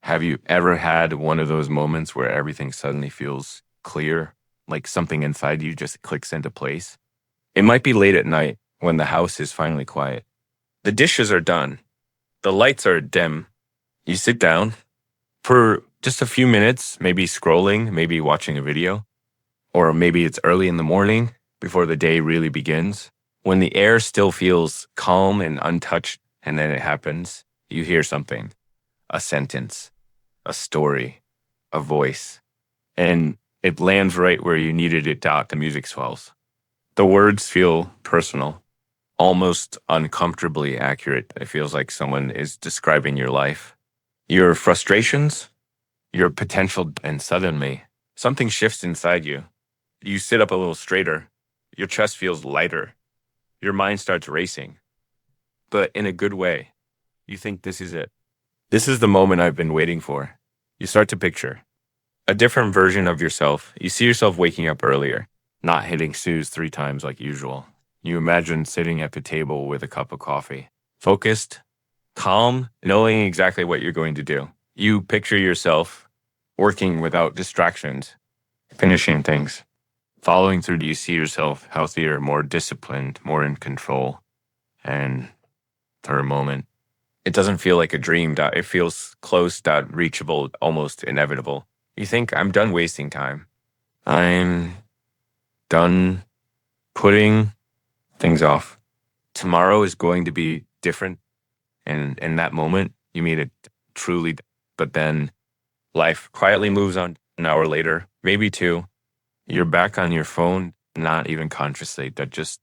Have you ever had one of those moments where everything suddenly feels clear, like something inside you just clicks into place? It might be late at night when the house is finally quiet. The dishes are done, the lights are dim. You sit down for just a few minutes, maybe scrolling, maybe watching a video, or maybe it's early in the morning before the day really begins. When the air still feels calm and untouched, and then it happens, you hear something, a sentence, a story, a voice, and it lands right where you needed it to. The music swells. The words feel personal, almost uncomfortably accurate. It feels like someone is describing your life, your frustrations, your potential, and suddenly something shifts inside you. You sit up a little straighter. Your chest feels lighter. Your mind starts racing, but in a good way. You think this is it. This is the moment I've been waiting for. You start to picture a different version of yourself. You see yourself waking up earlier, not hitting snooze 3 times like usual. You imagine sitting at the table with a cup of coffee, focused, calm, knowing exactly what you're going to do. You picture yourself working without distractions, finishing things, following through. Do you see yourself healthier, more disciplined, more in control? And for a moment, it doesn't feel like a dream. It feels close, reachable, almost inevitable. You think, I'm done wasting time. I'm done putting things off. Tomorrow is going to be different. And in that moment, you mean it truly. But then life quietly moves on. An hour later, maybe two, you're back on your phone, not even consciously, that just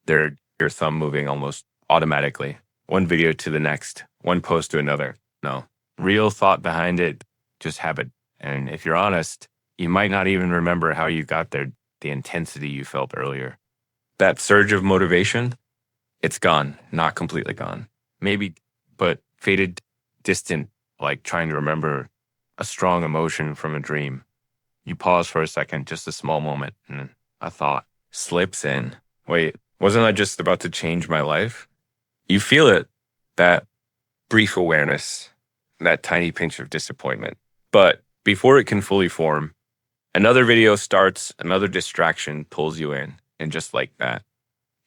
your thumb moving almost automatically. One video to the next, one post to another. No real thought behind it, just habit. And if you're honest, you might not even remember how you got there, the intensity you felt earlier. That surge of motivation, it's gone, not completely gone. Maybe, but faded, distant, like trying to remember a strong emotion from a dream. You pause for a second, just a small moment, and a thought slips in. Wait, wasn't I just about to change my life? You feel it, that brief awareness, that tiny pinch of disappointment. But before it can fully form, another video starts, another distraction pulls you in, and just like that,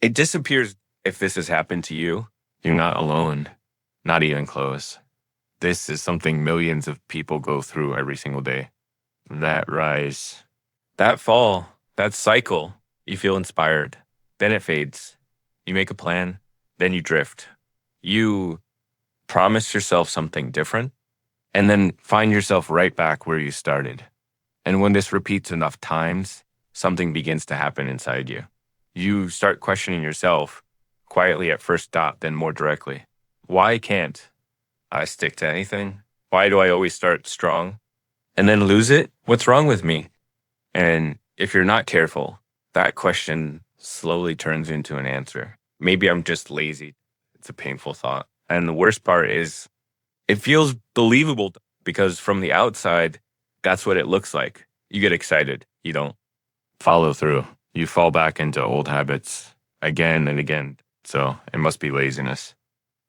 it disappears. If this has happened to you, you're not alone, not even close. This is something millions of people go through every single day. That rise, that fall, that cycle, you feel inspired. Then it fades. You make a plan, then you drift. You promise yourself something different, and then find yourself right back where you started. And when this repeats enough times, something begins to happen inside you. You start questioning yourself, quietly at first, then more directly. Why can't I stick to anything? Why do I always start strong and then lose it? What's wrong with me? And if you're not careful, that question slowly turns into an answer. Maybe I'm just lazy. It's a painful thought. And the worst part is it feels believable because from the outside, that's what it looks like. You get excited. You don't follow through. You fall back into old habits again and again. So it must be laziness,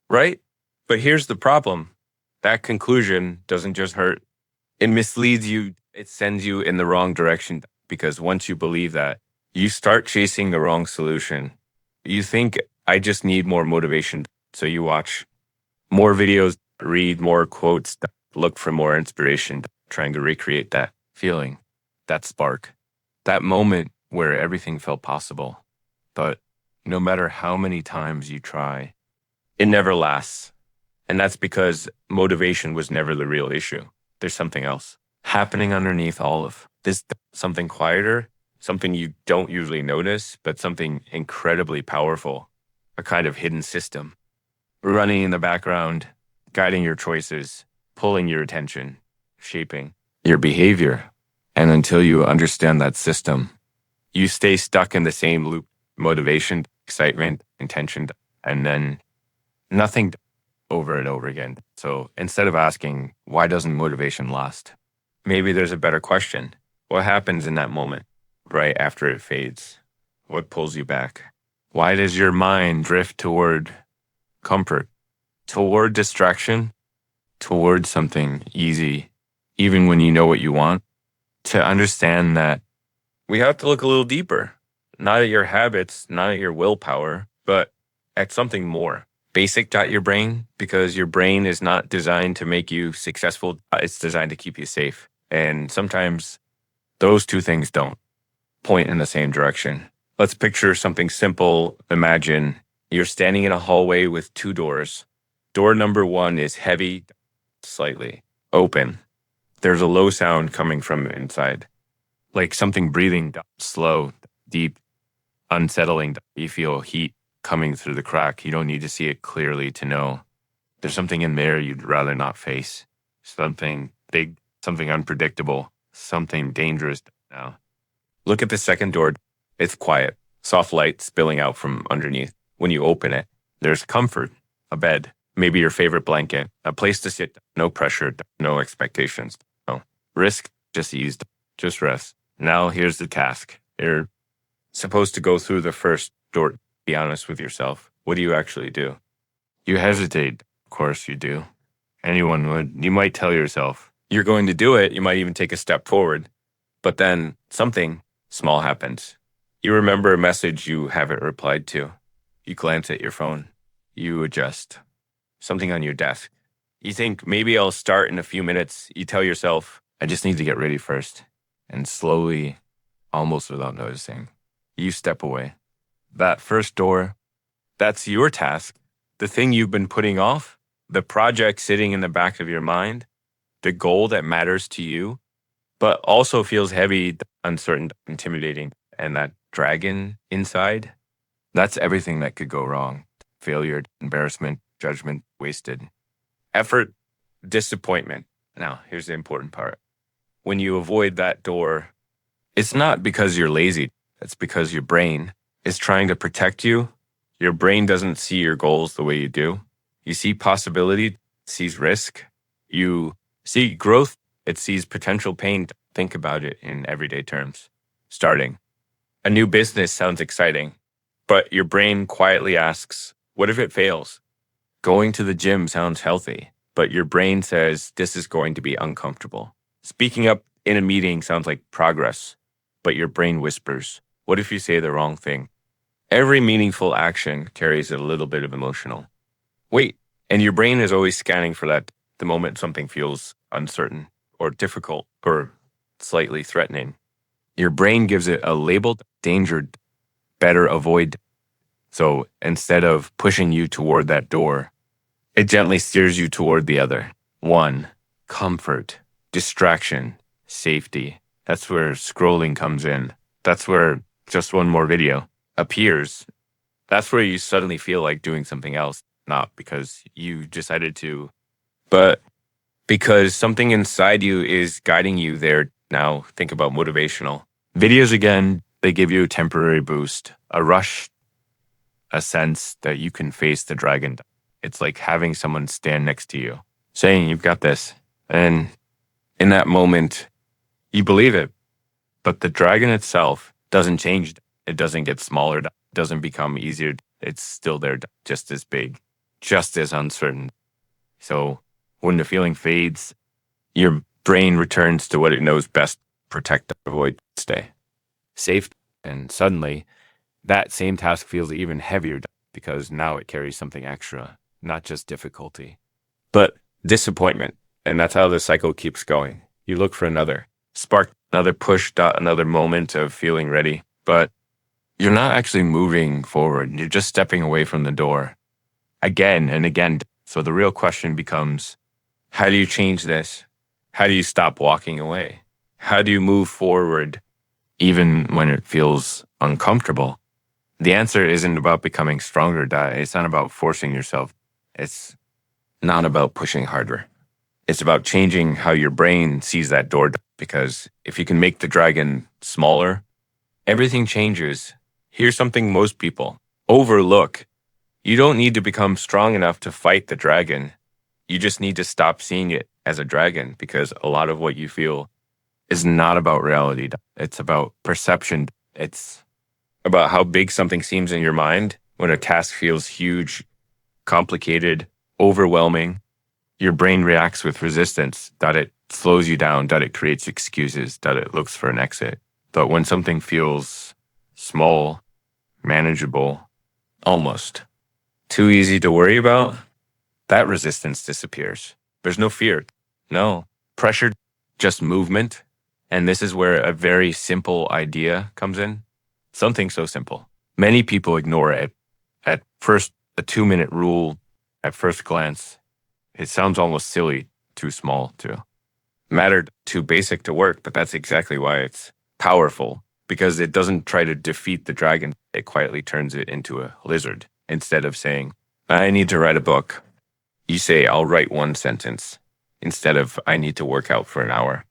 right? But here's the problem. That conclusion doesn't just hurt. It misleads you. It sends you in the wrong direction because once you believe that, you start chasing the wrong solution. You think, I just need more motivation. So you watch more videos, read more quotes, look for more inspiration, trying to recreate that feeling, that spark, that moment where everything felt possible. But no matter how many times you try, it never lasts. And that's because motivation was never the real issue. There's something else happening underneath all of this, something quieter, something you don't usually notice, but something incredibly powerful, a kind of hidden system running in the background, guiding your choices, pulling your attention, shaping your behavior. And until you understand that system, you stay stuck in the same loop, motivation, excitement, intention, and then nothing over and over again. So instead of asking, why doesn't motivation last? Maybe there's a better question. What happens in that moment, right after it fades? What pulls you back? Why does your mind drift toward comfort, toward distraction, towards something easy, even when you know what you want, to understand that we have to look a little deeper, not at your habits, not at your willpower, but at something more basic. Your brain, because your brain is not designed to make you successful. It's designed to keep you safe. And sometimes those two things don't point in the same direction. Let's picture something simple. Imagine you're standing in a hallway with two doors. Door number one is heavy, slightly open. There's a low sound coming from inside, like something breathing slow, deep, unsettling. You feel heat coming through the crack. You don't need to see it clearly to know there's something in there you'd rather not face. Something big, something unpredictable, something dangerous now. Look at the second door. It's quiet, soft light spilling out from underneath. When you open it, there's comfort, a bed, maybe your favorite blanket, a place to sit, no pressure, no expectations, no risk, just ease, just rest. Now here's the task. You're supposed to go through the first door. Be honest with yourself. What do you actually do? You hesitate. Of course you do. Anyone would. You might tell yourself you're going to do it. You might even take a step forward. But then something small happens. You remember a message you haven't replied to. You glance at your phone. You adjust. Something on your desk. You think, maybe I'll start in a few minutes. You tell yourself, I just need to get ready first. And slowly, almost without noticing, you step away. That first door, that's your task. The thing you've been putting off, the project sitting in the back of your mind, the goal that matters to you, but also feels heavy, uncertain, intimidating. And that dragon inside, that's everything that could go wrong. Failure, embarrassment, judgment, wasted effort, disappointment. Now, here's the important part. When you avoid that door, it's not because you're lazy. It's because your brain is trying to protect you. Your brain doesn't see your goals the way you do. You see possibility, sees risk. You see growth, it sees potential pain. Think about it in everyday terms. Starting a new business sounds exciting, but your brain quietly asks, what if it fails? Going to the gym sounds healthy, but your brain says this is going to be uncomfortable. Speaking up in a meeting sounds like progress, but your brain whispers, what if you say the wrong thing? Every meaningful action carries a little bit of emotional weight, and your brain is always scanning for that the moment something feels uncertain or difficult or slightly threatening. Your brain gives it a labeled, dangered, better avoid. So instead of pushing you toward that door, it gently steers you toward the other. One, comfort, distraction, safety. That's where scrolling comes in. That's where just one more video appears. That's where you suddenly feel like doing something else, not because you decided to, but because something inside you is guiding you there. Now think about motivational videos again. They give you a temporary boost, a rush, a sense that you can face the dragon. It's like having someone stand next to you, saying you've got this. And in that moment, you believe it. But the dragon itself doesn't change. It doesn't get smaller. It doesn't become easier. It's still there, just as big, just as uncertain. So when the feeling fades, your brain returns to what it knows best: protect, avoid, stay safe. And suddenly, that same task feels even heavier because now it carries something extra, not just difficulty, but disappointment. And that's how the cycle keeps going. You look for another spark, another push, another moment of feeling ready, but you're not actually moving forward. You're just stepping away from the door again and again. So the real question becomes, how do you change this? How do you stop walking away? How do you move forward even when it feels uncomfortable? The answer isn't about becoming stronger. It's not about forcing yourself. It's not about pushing harder. It's about changing how your brain sees that door. Because if you can make the dragon smaller, everything changes. Here's something most people overlook. You don't need to become strong enough to fight the dragon. You just need to stop seeing it as a dragon, because a lot of what you feel is not about reality. It's about perception. It's about how big something seems in your mind when a task feels huge, complicated, overwhelming. Your brain reacts with resistance, that it slows you down, that it creates excuses, that it looks for an exit. But when something feels small, manageable, almost too easy to worry about, that resistance disappears. There's no fear, no pressure, just movement. And this is where a very simple idea comes in. Something so simple. Many people ignore it. At first, a 2-minute rule, at first glance, it sounds almost silly, too small, too mattered, too basic to work, but that's exactly why it's powerful, because it doesn't try to defeat the dragon. It quietly turns it into a lizard. Instead of saying, I need to write a book, you say, I'll write one sentence. Instead of, I need to work out for an hour.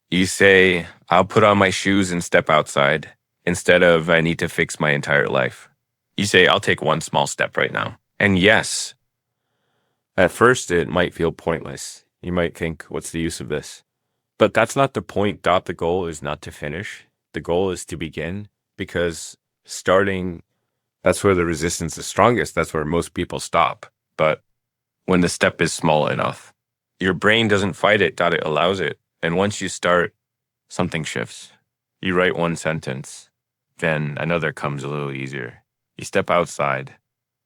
You say, I'll put on my shoes and step outside. Instead of, I need to fix my entire life. You say, I'll take one small step right now. And yes, at first it might feel pointless. You might think, what's the use of this? But that's not the point. The goal is not to finish. The goal is to begin, because starting, that's where the resistance is strongest. That's where most people stop. But when the step is small enough, your brain doesn't fight it, it allows it. And once you start, something shifts. You write one sentence, then another comes a little easier. You step outside,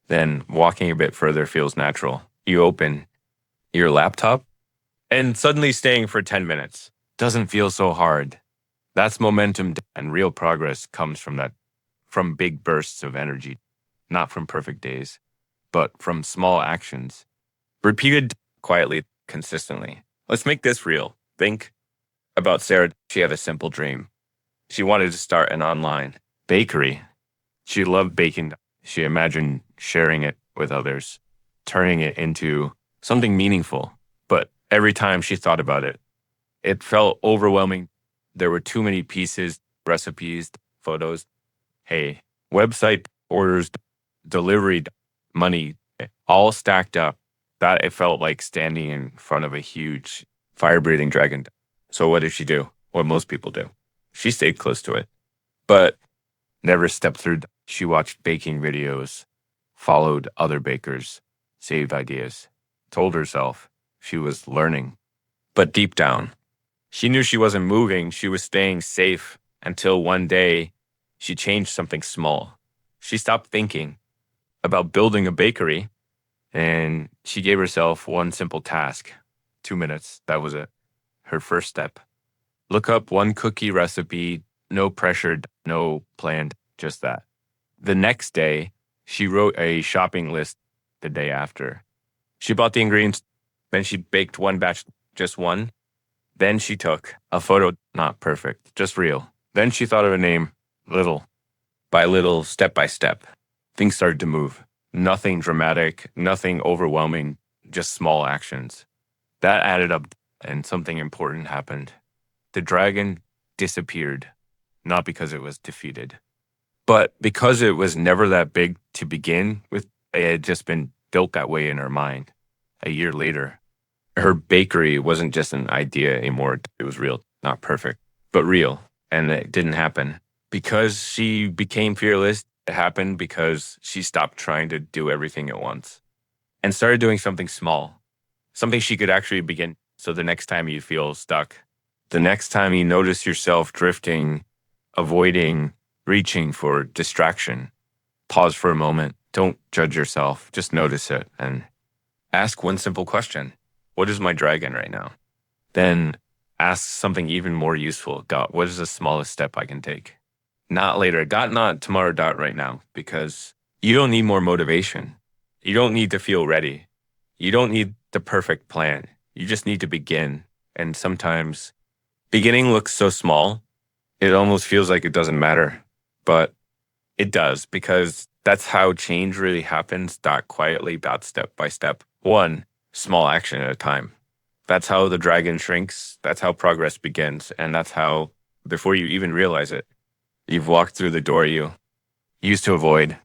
then walking a bit further feels natural. You open your laptop, and suddenly staying for 10 minutes doesn't feel so hard. That's momentum, and real progress comes from that, from big bursts of energy, not from perfect days, but from small actions, repeated quietly, consistently. Let's make this real. Think about Sarah. She had a simple dream. She wanted to start an online bakery. She loved baking. She imagined sharing it with others, turning it into something meaningful. But every time she thought about it, it felt overwhelming. There were too many pieces, recipes, photos, website orders, delivery, money, all stacked up, that it felt like standing in front of a huge fire-breathing dragon. So what did she do? What most people do. She stayed close to it, but never stepped through. She watched baking videos, followed other bakers, saved ideas, told herself she was learning. But deep down, she knew she wasn't moving. She was staying safe until one day she changed something small. She stopped thinking about building a bakery, and she gave herself one simple task. 2 minutes, that was it. Her first step. Look up one cookie recipe, no pressure, no plan, just that. The next day, she wrote a shopping list. The day after, she bought the ingredients, then she baked one batch, just one. Then she took a photo, not perfect, just real. Then she thought of a name, little by little, step by step. Things started to move. Nothing dramatic, nothing overwhelming, just small actions. That added up, and something important happened. The dragon disappeared, not because it was defeated, but because it was never that big to begin with. It had just been built that way in her mind. A year later, her bakery wasn't just an idea anymore. It was real, not perfect, but real. And it didn't happen because she became fearless. It happened because she stopped trying to do everything at once and started doing something small, something she could actually begin. So the next time you feel stuck, the next time you notice yourself drifting, avoiding, reaching for distraction, pause for a moment. Don't judge yourself. Just notice it and ask one simple question. What is my dragon right now? Then ask something even more useful. What is the smallest step I can take? Not later. Not tomorrow. Right now. Because you don't need more motivation. You don't need to feel ready. You don't need the perfect plan. You just need to begin. And sometimes beginning looks so small, it almost feels like it doesn't matter. But it does, because that's how change really happens, quietly, step by step. One small action at a time. That's how the dragon shrinks. That's how progress begins. And that's how, before you even realize it, you've walked through the door you used to avoid.